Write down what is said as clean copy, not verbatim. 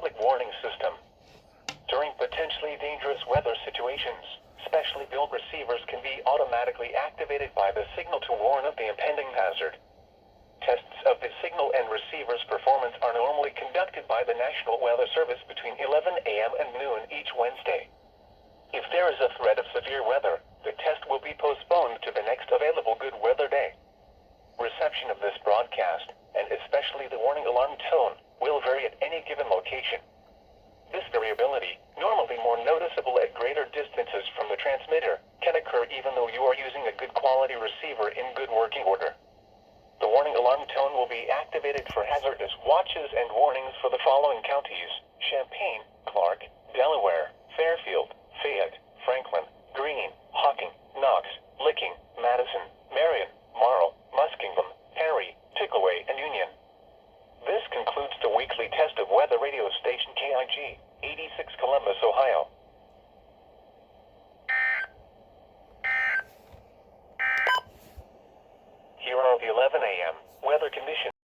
public warning system. During potentially dangerous weather situations, specially built receivers can be automatically activated by the signal to warn of the impending hazard. Tests of the signal and receiver's performance are normally conducted by the National Weather Service between 11 a.m. and noon each Wednesday. If there is a threat of severe weather, the test will be postponed to the next available good weather day. Reception of this broadcast, and especially the warning alarm tone, will vary at any given location. This variability, normally more noticeable at greater distances from the transmitter, can occur even though you are using a good quality receiver in good working order. The warning alarm tone will be activated for hazardous watches and warnings for the following counties: Champaign, Clark, Delaware, Fairfield, Fayette, Franklin, Greene, Hocking, Knox, Licking, Madison, Marion, Marl, Muskingum, Perry, Pickaway, and Union. This concludes the weekly test of weather radio station KIG, 86 Columbus, Ohio. Here are the 11 a.m. weather conditions.